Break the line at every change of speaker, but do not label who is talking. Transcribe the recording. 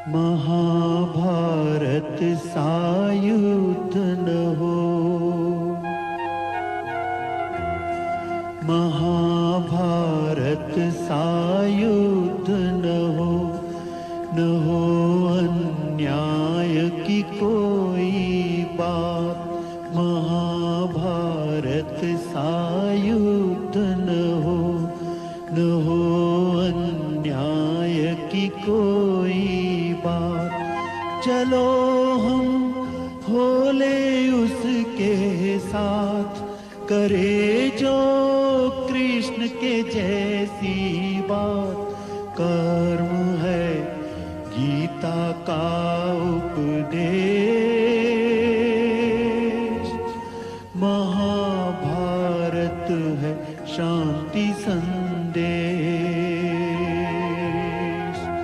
महाभारत सा युद्ध न हो, महाभारत सा युद्ध न हो अन्याय की कोई बात। महाभारत सा युद्ध न हो अन्याय की कोई बात। चलो हम होले उसके साथ, करे जो कृष्ण के जैसी बात।